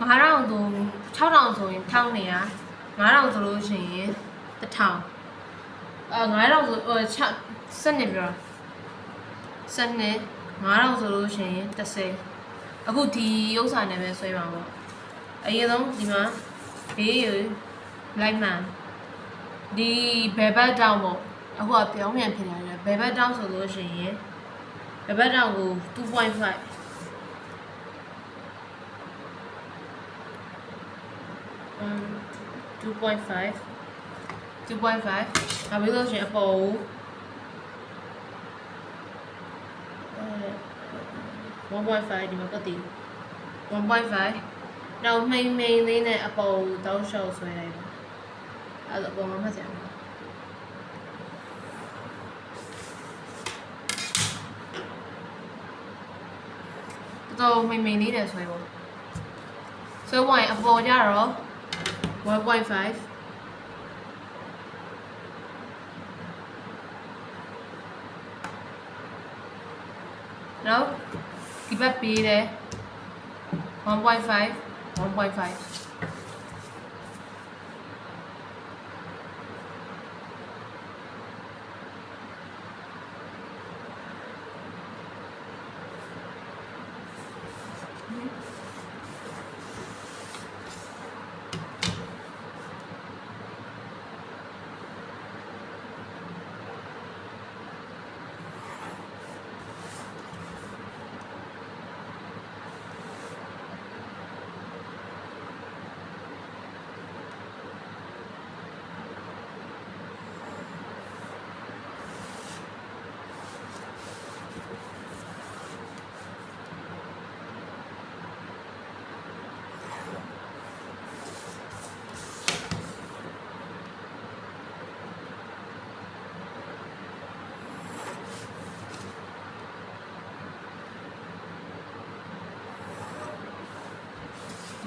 9000ဆို6000ဆိုရင်1200 9000ဆိုလို့ရှိရင်10009000ဆိုစနစ်ပြောစနစ်9000ဆိုလို့ရှိရင်30အခုဒီဥစ္စာနဲ့ပဲဆွဲပါပေါ့အရင်ဆုံးဒီမှာဘေးလိုက်မှန်ဒီဘယ်ဘက်တောင်းပေါ့အခုကပြောင်းပြန်ဖြစ်လာတယ်ဘယ်ဘက်တောင်းဆိုလို့ရှိရင်ဘယ်ဘက်တောင်းကို2.5 2.5 နောက်ပြီးလို့ရှိရင်အပေါ်ကို1.5ဒီမှာပတ်တည်1.5နောက်မိန်လေးနဲ့အပေါ်ကိုတောင်းလျှောက်ဆွဲလိုက်ပါအဲ့ဒါအပေါ်မှာမှတ်ကြအောင်တော့မိန်လေးနဲ့ဆွဲဖို့ဆွဲဝိုင်းအပေါ်ကြတော့1.5နောက်ဒီဘက်ပေးတယ်1.5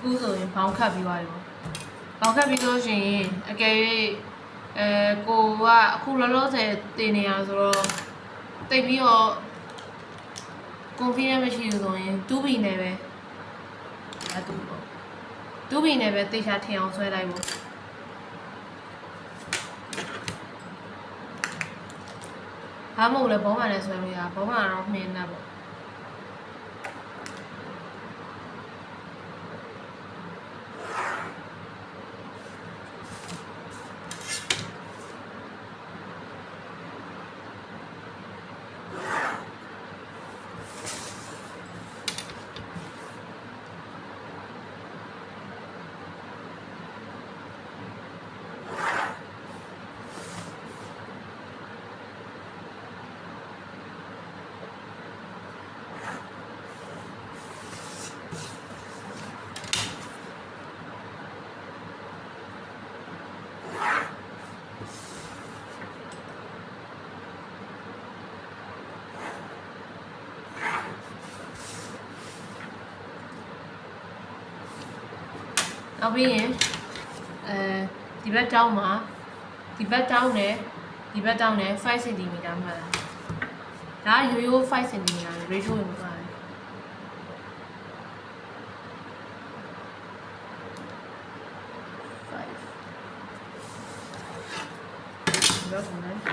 အခုဆိုရင်ဘောင်းခတ်ပြီးသွားပြီပေါ့ဘောင်းခတ်ပြီးလို့ရှိရင်အကယ်၍ကိုကအခုလောလောဆယ်တင်နေရဆိုတော့တိတ်ပြီးတော့ confidence မရှိဘူးဆိုရင် 2B နဲ့ပဲအဲ့တူပေါ့ 2B နဲ့ပဲတေချာထင်အောင်ဆွဲလိုက်ပေါ့ဘာမဟုတ်လဲဘောမှန်နဲ့ဆွဲလို့ရဘောမှန်ကတော့မှင်းနေပေါ့နောက်ပြီးရင်ဒီဘက်တောင်းမှာဒီဘက်တောင်းနဲ့ဒီဘက်တောင်းနဲ့5 cm မှတ်လာဒါရိုးရိုး5 cm ratio ဝင်သွားတယ်5တော့မယ်5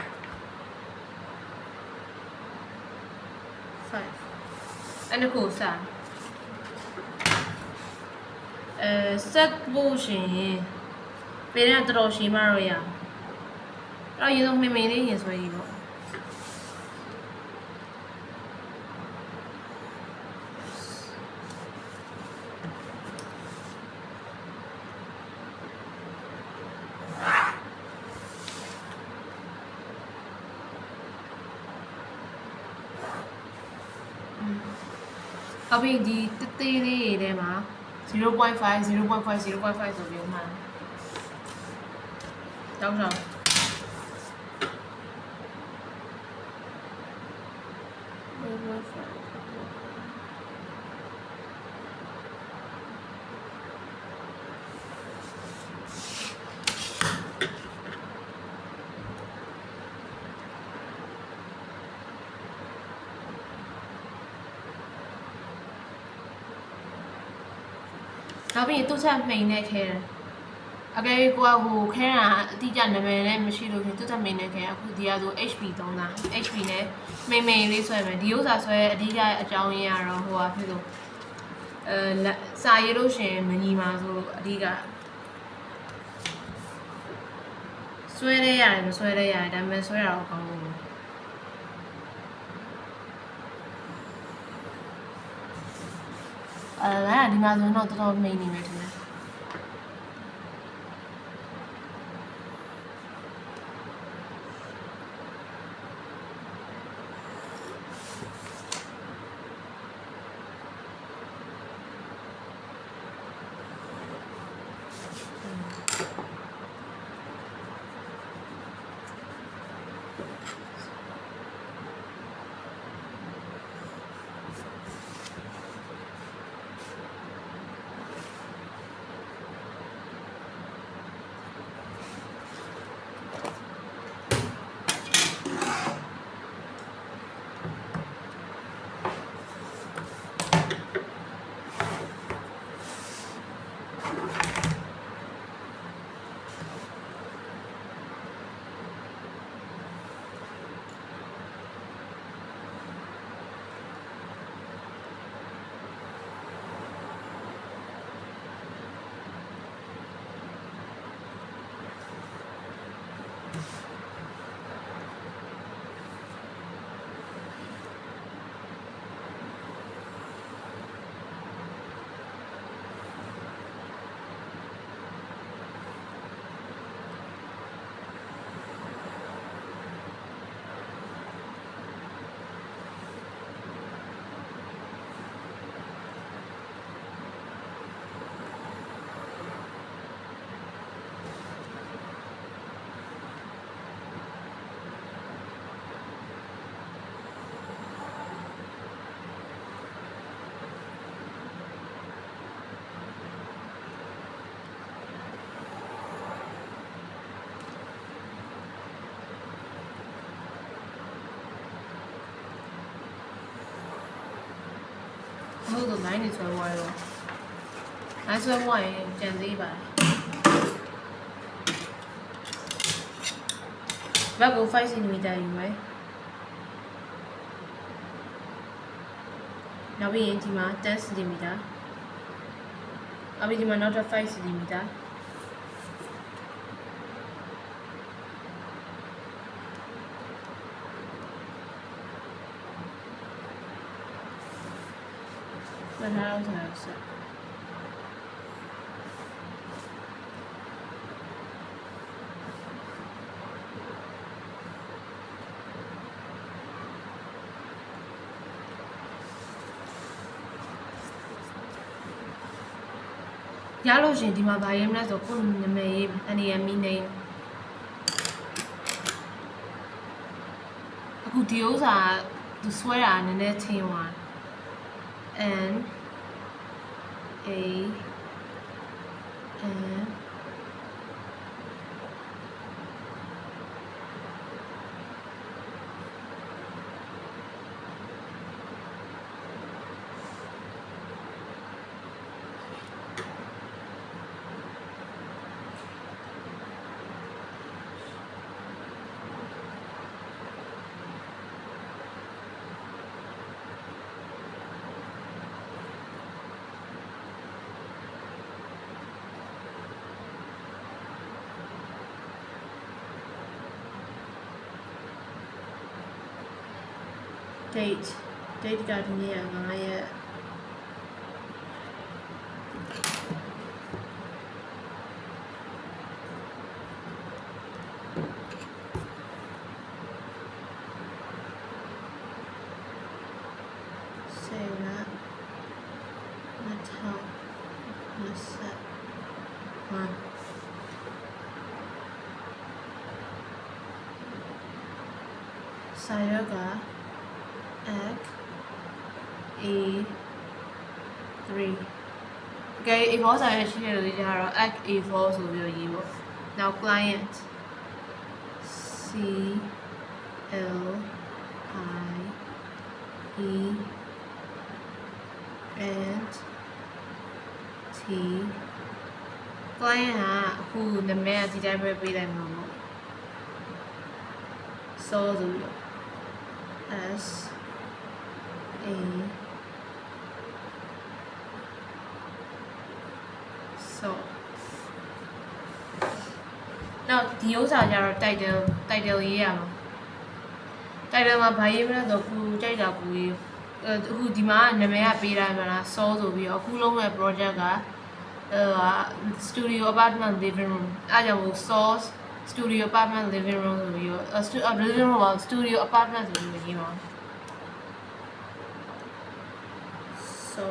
အဲ့ဒါကိုစားဆက်ဖို့ရှင်ပေးတဲ့တော်တော်ရှိမှတော့ရအောင်အဲ့တော့ရေဆုံးမိမိလေးရင်ဆွဲကြီးပေါ့နောက်ပြီးဒီတေးလေးတွေထဲမှာ0.5 ဆိုပြီးမှတောင်းဆောင်န နောက်ပြီးသူ့ချက်မှိန်နဲ့ခဲတယ်အကယ်၍ကိုကဟိုခဲတာအတိအကျနာမည်နဲ့မရှိလို့ဖြစ်သူ့ချက်မှိန်နဲ့ခဲအခုဒီကဆို HP သုံးတာ HP နဲ့မှိန်လေးဆွဲမယ်ဒီဥစ္စာဆွဲအဓိကအကြောင်းရင်းကတော့ဟိုဟာဖြစ်လို့စာရေးလို့ရှင်မညီမှာဆိုအဓိကဆွဲလဲရတယ်မဆွဲလဲရတယ်ဒါပေမဲ့ဆွဲတာတော့ကောင်းလို့အဲ့ဒါဒီမှာဆိုတော့တော်တော်မှိန်နေမယ်ထင်တယ်ဟုတ်တော့9နေဆွဲသွားရော9ဆွဲသွားရင်ကြံသေးပါတယ်ဘက်ကို5 cm ယူမယ်နောက်ပြီးရင်ဒီမှာ10 cm နောက်ပြီးဒီမှာနောက်ထပ်5 cm But I don't know, so. Yellow shade, my buy him as a cool name, and he and me name. Who deals are the sweater and the team one. N A N Date got near my say that let's help let's set one Sayoga egg A3 Okay, if also I actually egg A4 so will you now client C L I E and T client ဟာအခုနာမည်ကဒီတိုင်းပဲပေးလိုက်မှာပေါ့ so ဆိုပြီးတော့ S A so နောက်ဒီဥစ္စာကျတော့ title ရေးရမှာ title မှာဘာရေးမလဲဆိုတော့ကိုကြိုက်တာကိုရေးအခုဒီမှာနာမည်ကပေးထားမှာလား so ဆိုပြီးတော့အခုလုံးမဲ့ project ကstudio apartment living room အားကြောင့် source studio apartment living room ဆိုပြီးတော့ living room ပါ studio apartment ဆိုပြီးရေးပါ so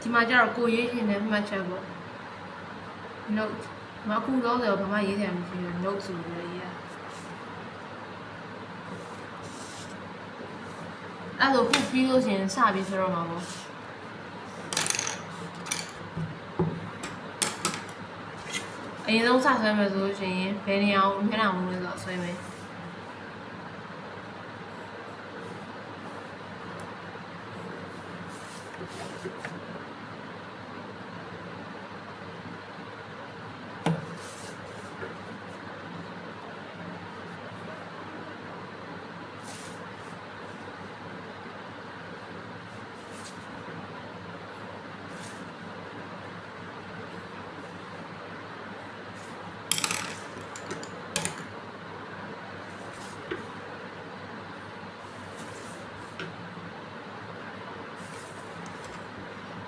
ဒီမှာကျတော့ကိုရေးချင်တဲ့မှတ်ချက်ပေါ့ note မအခုတော့ဆိုတော့ဘာမှရေးစရာမရှိဘူး note ဆိုပြီးရေးရအဲ့တော့ခုပြီးလို့ရှိရင်စပြီးဆိုတော့မှာပေါ့အရင်ဆုံးစဆွဲမယ်ဆိုလို့ရှိရင်ဘယ်နေရာကိုမျက်နှာမူးလဲဆိုတော့ဆွဲမယ်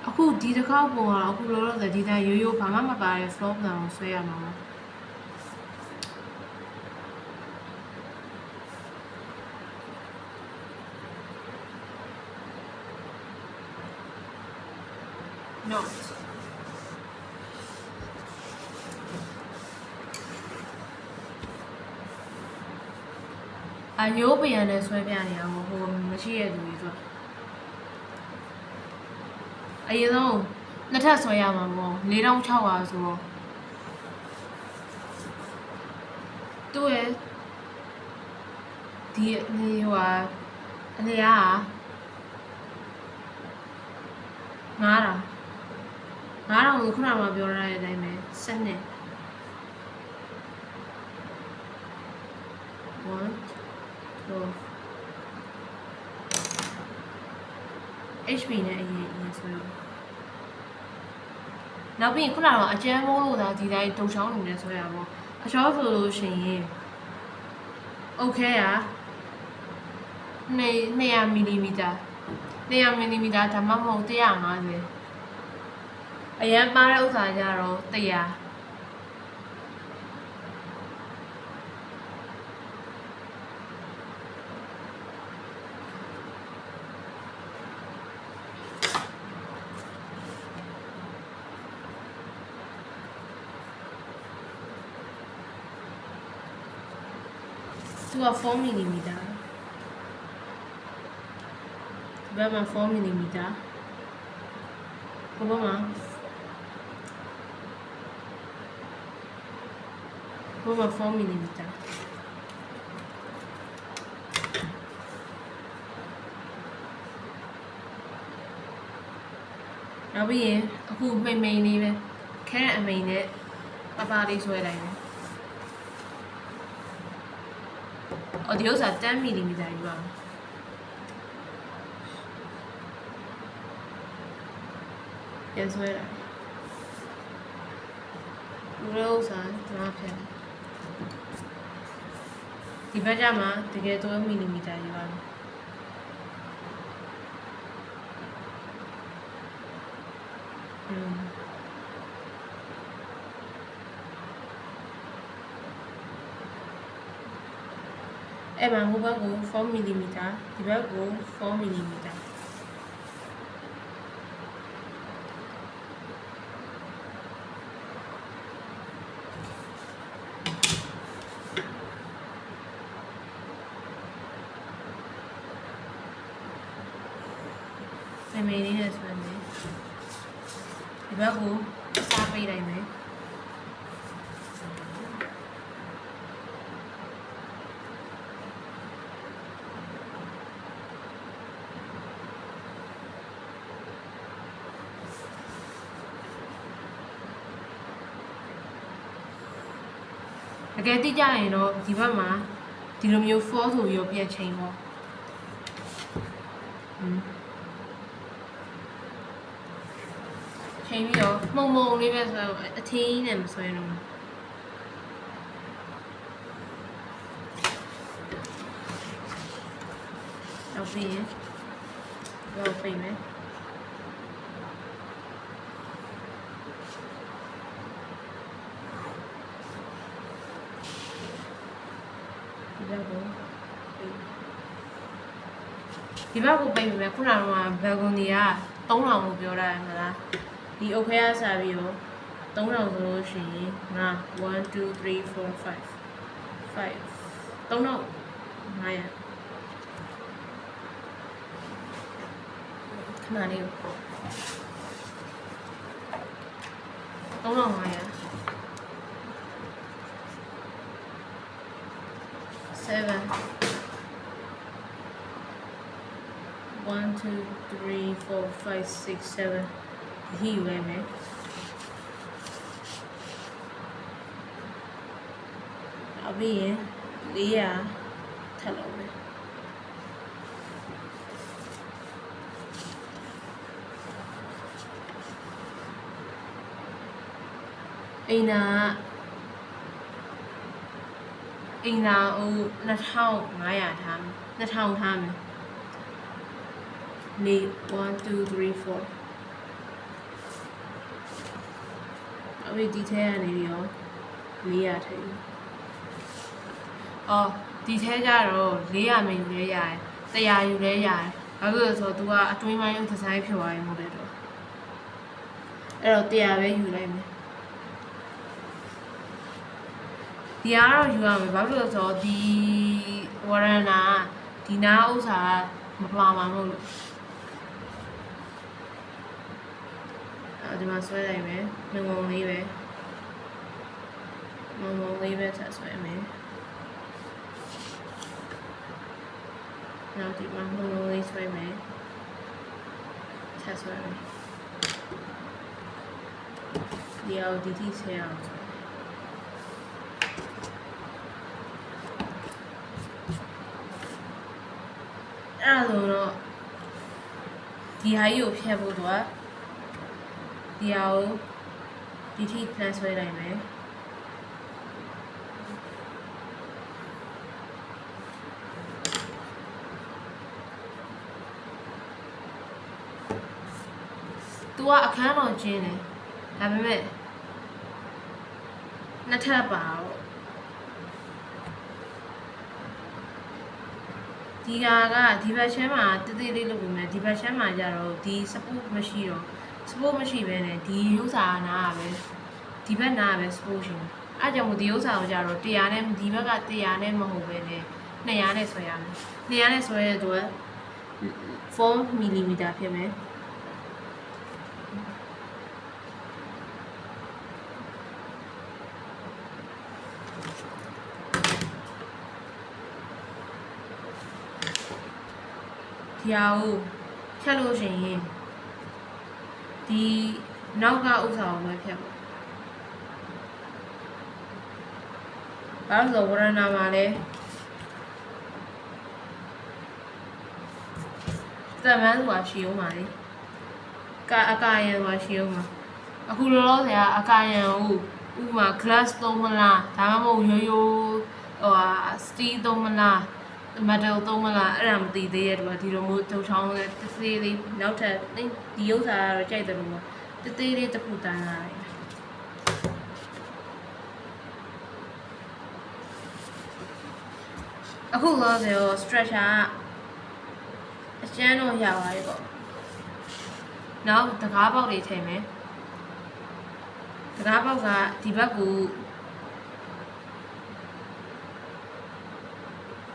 အခုဒီတစ်ခေါက်ပုံကတော့အခုလောလောဆယ်ဒီတိုင်းရိုးရိုးဘာမှမပါတဲ့ flow plan ကိုဆွဲရမှာပါnote အယိုးပြန်နဲ့ဆွဲပြနေအောင်ဟိုမရှိရသူတွေဆိုအရင်ဆုံးနှစ်ထပ်ဆွဲရမှာပေါ့4600ဆိုတော့သူ့ရဲ့ဒီဟိုဟာအနေက9000ကိုခုနကပြောရတဲ့အတိုင်းပဲစနစ်1 2 HP နဲ့အရင်ဆွဲနောက်ပြီးခုနကအကျန်းမိုးလို့သာဒီတိုင်းတုံချောင်းနေနဲ့ဆွဲရပါဘောအချောဆိုလို့ရှိရင် okay อ่ะ200 mm 200 mm ဒါမှမဟုတ်150အရန်ပါတဲ့ဥစ္စာကြတော့100သူက4 mm ဘယ်မှာ4 mm ဘယ်မှာ4 mm နောက်ပြီးရင်အခုမိန်လေးပဲခဲအမိန်နဲ့ပပလေးဆွဲလိုက်တယ်အော်ဒီဥစ္စာ10 mm ယူပါ ပြန်ဆွဲတာလူရဲ့ဥစ္စာငါဖျက်ဒီဘက်ကျမှတကယ်3 mm ယူရမယ်အဲ့မှာဟိုဘက်ကို4 mm ဒီဘက်ကို4 mm မေလေးနဲ့ဆွဲမယ်ဒီဘက်ကိုစားပေးလိုက်မယ်တကယ်တိကျရင်တော့ဒီဘက်မှာဒီလိုမျိုး 4 ဆိုပြီးပြန်ချိန်ပေါ့ချိန်ပြီးတော့မှုံလေးပဲဆိုတော့အထင်းနဲ့မဆွဲတော့တော့ပြီးရင်တော့ပြင်မယ်ဒီဘက်ကိုပြင်မယ်ခုနကတော့ဘယ်ကွန်ဒီက3000ကိုပြောတာမလားဒီအုပ်ခဲရစားပြီးတော့3000ဆိုလို့ရှိရင်ငါ1 2 3 4 5 3000 900ခဏလေး3500 7 1 2 3 4 5 6 7ဒီဝဲမယ်အပြီးရင်400ထပ်လုပ်မယ်အိမ်နာအိမ်နာဟို2500ထားမယ်2000ထားမယ်1 2 3 4အဝေးဒီထဲကနေပြီးတော့400ထည့်ဒီထဲကျတော့400မယူလဲရတယ်100ယူလဲရတယ်ဘာလို့လဲဆိုတော့ तू ကအတွင်းပိုင်းရုပ်ဒီဇိုင်းဖြစ်သွားရင်မဟုတ်တဲ့တော့အဲ့တော့100ပဲယူလိုက်မယ်ဒီကတော့ယူရမယ်ဘာလို့လဲဆိုတော့ဒီဝရဏာဒီနာဥစ္စာမပလာမှာမဟုတ်လို့ဒီမှာဆွဲလိုက်မယ်ငုံလေးပဲဆက်ဆွဲမယ်နောက်ဒီမှာငုံလေးဆွဲမယ်ဆက်ဆွဲမယ်ဒီအောင်ဒီထိဆဲအောင်ဆွဲအဲ့ဒါဆိုတော့ဒီဟာကြီးကိုဖျက်ဖို့တော့ဒီဟာကိုဒီထိနှမ်းဆွဲလိုက်မယ်သူကအခန်းတော်ကျင်းတယ်ဒါပေမဲ့နှစ်ထပ်ပါတော့ဒီကဒီဘက်ချမ်းမှာတသေးလေးလုပ်ပြီးမယ်ဒီဘက်ချမ်းမှာကြတော့ဒီ support မရှိတော့support မရှိဘဲနဲ့ဒီဥစ္စာနားကပဲဒီဘက်နားကပဲ support ရှိတယ်အဲ့ကြောင့်ဒီဥစ္စာကိုကြတော့100နဲ့ဒီဘက်က100နဲ့မဟုတ်ဘဲနဲ့200နဲ့ဆွဲရမယ်200နဲ့ဆွဲရတဲ့အတွက်4 mm ဖြစ်မယ်ဒီဟာကိုဖြတ်လို့ရှိရင်ဒီနောက်ကဥစ္စာကိုပဲဖြတ်ပါဘာလို့ဝရဏမှာလဲသမန်းဆိုတာရှိအောင်ပါလေ အကာရန်သွားရှိအောင်ပါအခုလောလောဆယ်ကအကာရန်ကိုဥမာ glass သုံးမလားဒါမှမဟုတ်ရိုးရိုးဟိုဟာ steel သုံးမလား metal သုံးမလားအဲ့ဒါမသိသေးရဲ့တူဒီလိုမျိုးထုတ်ချောင်းနဲ့တစ်သေးလေးနောက်ထပ်ဒီဥစ္စာကတော့ကြိုက်တယ်လို့ပေါ့တစ်သေးလေးတစ်ခုတန်းလာတယ်အခုလောဆယ်ရော stretcher အကျန်းတော့ရပါရဲ့ပေါ့နောက်တကားပေါက်တွေထည့်မယ်တကားပေါက်ကဒီဘက်ကို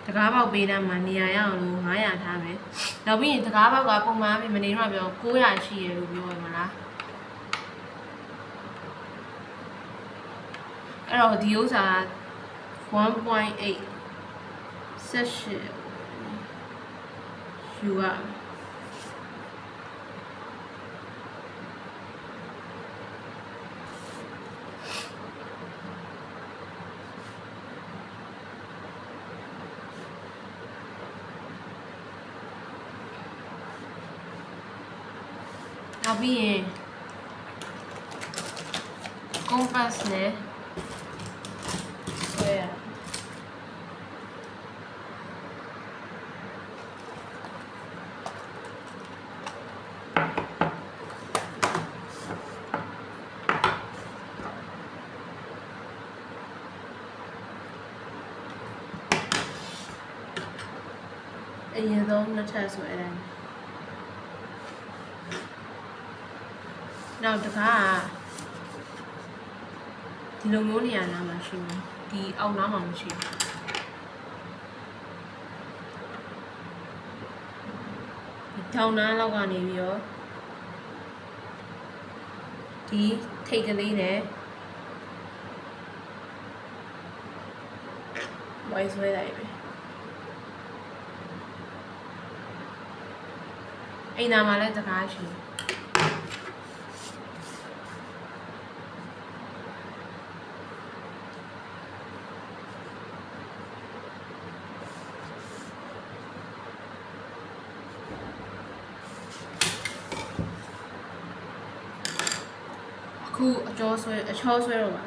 တကားပေါက်ပေးတဲ့မှာနေရာရအောင်လို့900ထားမယ်နောက်ပြီးရင်တကားပေါက်ကပုံမှန်မနေတော့ပြော900ရှိရလို့ပြောရမလားအဲ့တော့ဒီဥစ္စာ 1.8 session ယူရနောက်ပြီးရင် compass နဲ့ဆွဲရအရင်ဆုံးလက်ထပ်ဆွဲတယ်နောက်တစ်ခါဒီလိုမျိုးနေရာနားမှာရှိမယ်ဒီအောက်နားမှာမရှိဘူးဒီထောင်နားလောက်ကနေပြီးတော့ဒီထိတ်ကလေးနဲ့ဝိုင်းဆွဲလိုက်ပဲအိမ်နာမှာလည်းတကားရှိတယ်အခုအချောဆွဲတော့ပါ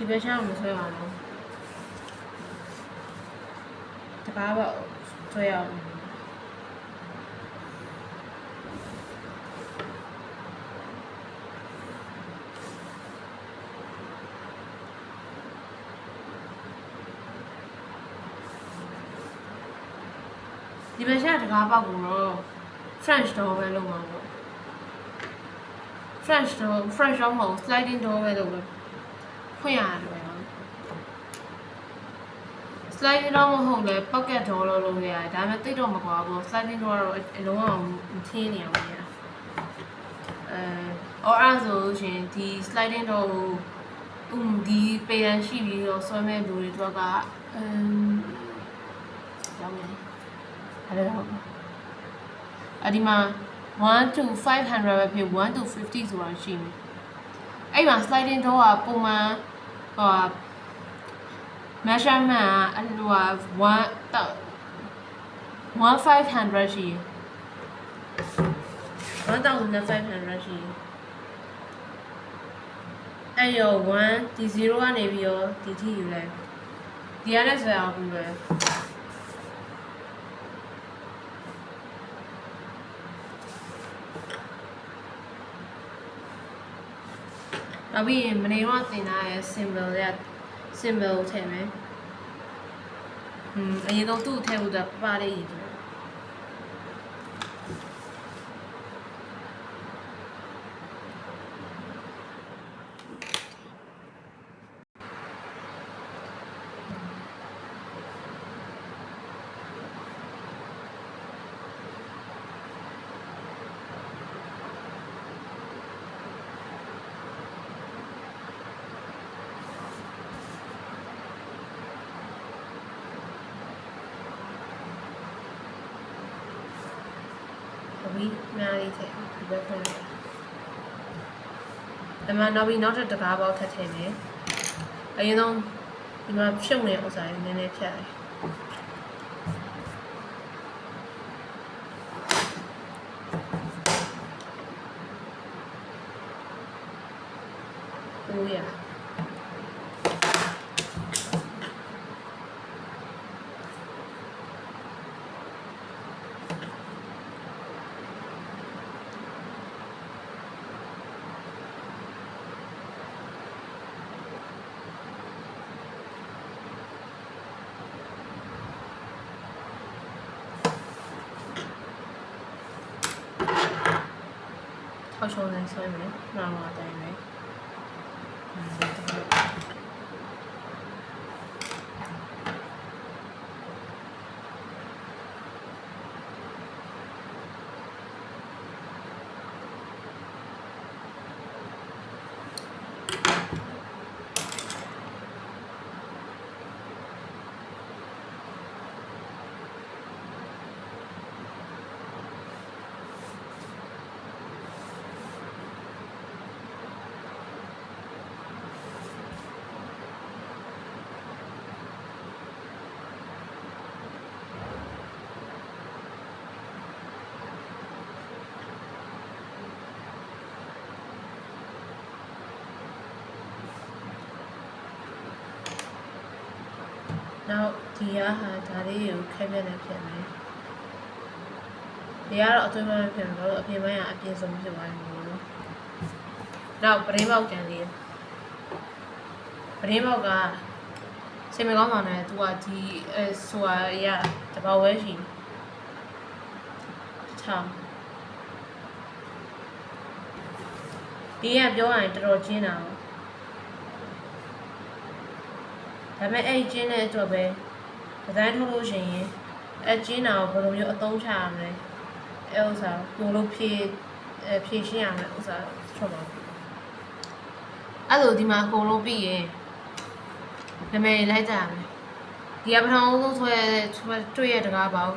ဒီဘက်ချောင်းမဆွဲပါဘူးတကားပေါ့ဆွဲအောင်ဒီဘက်ချောင်းတကားပေါက်ကိုတော့ French door ပဲလုပ်မှာပေါ့ French door မဟုတ် sliding door ပဲလုပ်မယ်ဖွင့်ရတယ်နော် sliding door မဟုတ်လဲ pocket door လို့လုပ်ရတယ်ဒါပေမဲ့တိတ်တော့မကွာဘူး sliding door ကတော့အလုံးအောင်ထင်းနေအောင်ရအဲ့ဆိုရှင်ဒီ sliding door ကိုဒီပေရန်ရှိပြီးတော့ဆွဲမဲ့လူတွေတော့ကရောင်းမယ်အဲ့ဒါတော့ဒီမှာ1 to 500ပဲဖြစ်1 to 50ဆိုတာရှိမယ်အဲ့မှာ sliding door ကပုံမှန်measurement ကအဲ့လို1500ရှိ1500ရှိအဲ့ရော1ဒီ0ကနေပြီးတော့ဒီထိယူလိုက်ဒီရတဲ့ဆွဲအောင်ပြီးပဲနောက်ပြီးမနေတော့တင်ထားရဲ့ symbol ထည့်မယ်အရင်တော့သူ့ထည့်ဖို့တော့ပါလေးရည်တယ် ပြီများလေးထည့်ဒီဘက်ဖွင့်လိုက်ဒါမှနောက်ပြီးနောက်ထပ်တကားပေါက်ထပ်ထည့်မယ်အရင်ဆုံးဒီမှာဖြုတ်နေတဲ့ဥစ္စာလေးနည်းနည်းဖြတ်လိုက်900ထောက်ချုံနိုင်ဆွဲမယ်နားမှာတိုင်းမယ်နောက်ဒီကဟာဒါလေးကိုခဲပြက်နေဖြစ်မယ်ဒီကတော့အတွင်းပိုင်းဖြစ်မှာတော့အပြင်ပိုင်းကအပြည့်စုံဖြစ်သွားပြီလို့နောက်ပရင်းပေါက်ကန်လေးပရင်းပေါက်ကစင်မကောင်းပါနဲ့သူကဒီဆိုတာရတဘာဝဲရှိချောင်းဒီကပြောရရင်တော်တော်ကျင်းတာဒါပေမဲ့အဲ့ကျင်းတဲ့အတွက်ပဲဒီဇိုင်းထုတ်လို့ရှိရင်အဲ့ကျင်းတာကိုဘယ်လိုမျိုးအသုံးချရမလဲအဲ့ဥစ္စာကိုလို့ဖြည့်ရှင်းရမယ်ဥစ္စာထုတ်ပါအဲ့လိုဒီမှာအကုန်လုံးပြီးရင်နာမည်လိုက်ကြရမယ်ဒီကပထမဆုံးဆွဲတွေ့ရတကားပေါ့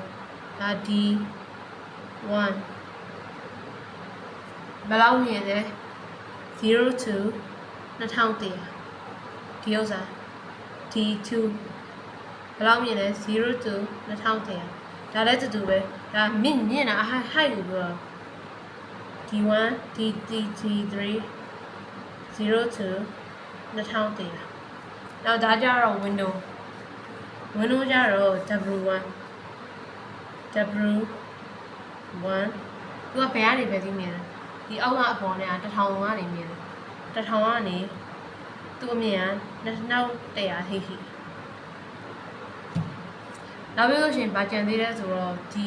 ဒါ D1 ဘယ်လောက်မြင်လဲ0 to 2100ဒီဥစ္စာD2 ဘယ်လောက်မြင်လဲ0 to 2100ဒါလည်းတူတူပဲဒါမြင့်တာ height လို့ပြောတာ D1 D3 0 to 2100နောက်ဒါကြတော့ window ကြတော့ W1 သူကဘယ်ကနေပဲသိမြင်လဲဒီအောက်ကအပေါ်နဲ့1000ကနေမြင်တယ်1000ကနေသူ့အမြင်က2100ထိရှိနောက်ပြီးလို့ရှိရင်ဗာကြံသေးတယ်ဆိုတော့ဒီ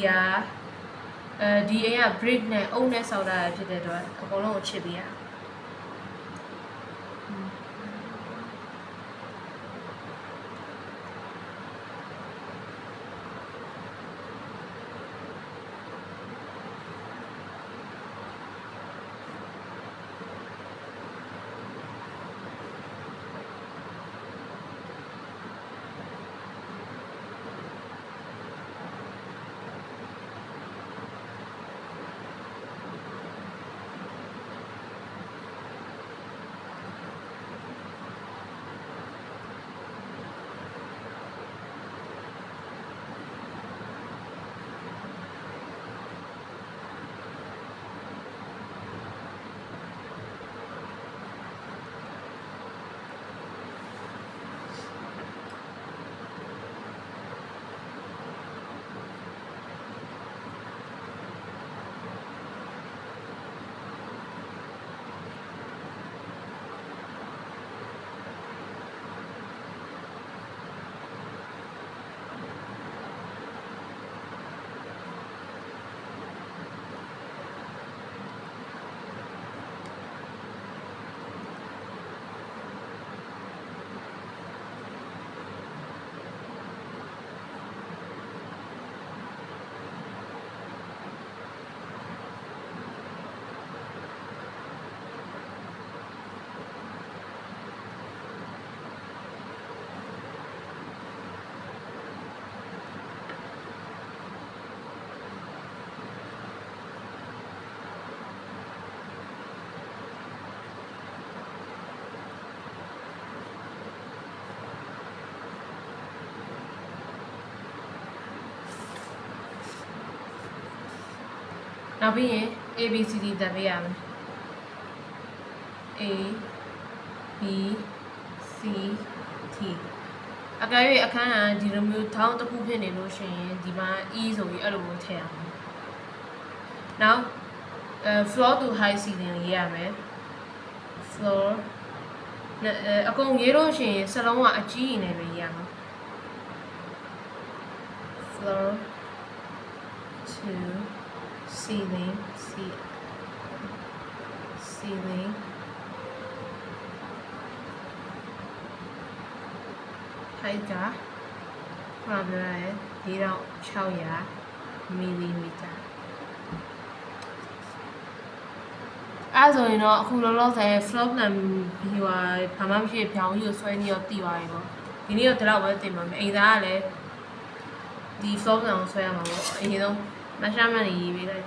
အိမ်က brick နဲ့အုံနဲ့ဆောက်တာဖြစ်တဲ့အတွက်အကုန်လုံးကိုချစ်ပေးရ နောက်ပြီးရင် A B C D တက်ပေးရမယ် A B C T အကယ်၍အခန်းကဒီလိုမျိုးထောင်းတစ်ခုဖြစ်နေလို့ရှိရင်ဒီမှာ E ဆိုပြီးအဲ့လိုမျိုးထည့်ရမယ်နောက် floor to high ceiling ရေးရမယ် floor အကုန်ရေးလို့ရှိရင်စလုံးကအကြီးကြီးနဲ့ပဲရေးရမှာ floor to ceiling ceiling height ကဘာပြောရလဲ4600 mm အဲ့ဆိုရင်တော့အခုလောလောဆယ် floor plan ပြီးဟိုဘာမှမရှိပြောင်းကြီးကိုဆွဲနေတော့တည်သွားပြီပေါ့ဒီနေ့တော့ဒီလောက်ပဲတင်ပါမယ်အိမ်သားကလည်းဒီ floor plan ကိုဆွဲရမှာပေါ့အရင်ဆုံး measurement တွေရေးပေးလိုက်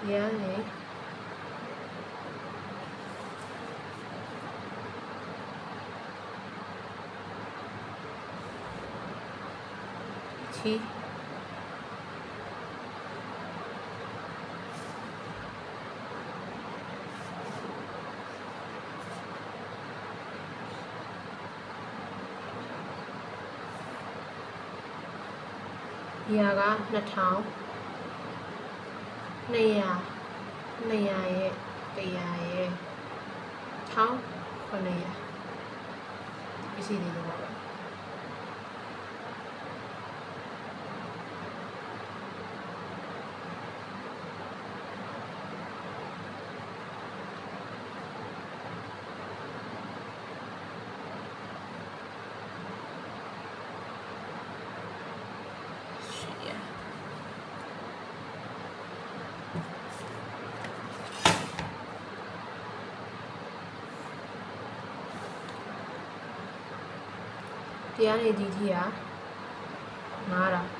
ဒီကနေချီဒီက2000 200ရဲ့100ရဲ့1900ပစ္စည်းတွေတော့ပါတရားနေဒီထိက90001900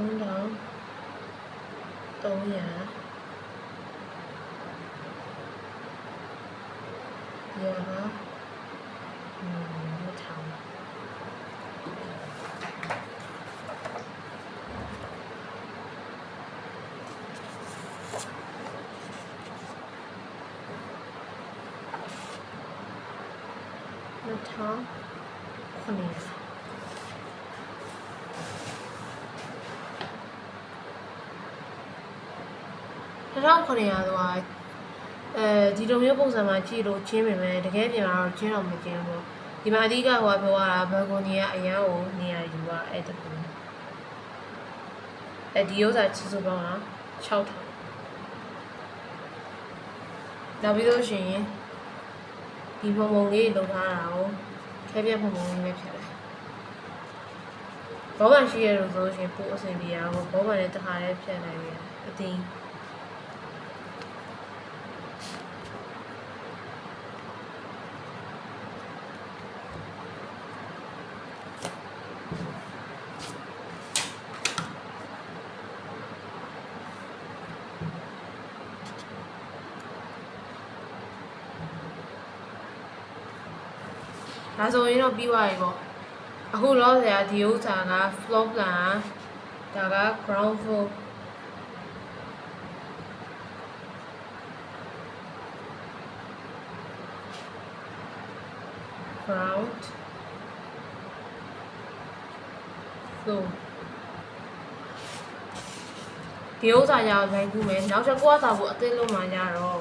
ဆိုတာဒီလိုမျိုးပုံစံမှာကြည့်လို့ချင်းပေမဲ့တကယ်ပြန်လာတော့ချင်းတော့မကျင်းဘူးဒီမှာအဓိကဟိုပြောရတာဘယ်ကိုနေရအရန်ကိုနေရယူရအဲ့တခုဒီဥစ္စာချစ်စုပေါင်းတာ6000နောက်ပြီးလို့ရှိရင်ဒီပုံပုံလေးလုံထားတာကိုခဲပြပုံပုံလေးနဲ့ဖြတ်လိုက်ဘောပန်ရှိရလို့ဆိုရှင်ပို့အဆင်ပြေအောင်ဘောပန်နဲ့တခါလေးဖြတ်လိုက်ရအတင်း2000 ဒါဆိုရင်တော့ပြီးသွားပြီပေါ့အခုလောဆယ်ကဒီဥစ္စာက floor plan ဒါက ground floor ground floor ဒီဥစ္စာရအောင်လိုက်ကူးမယ်နောက်ချက်ကွာတာဖို့အသေးလုံးမှရတော့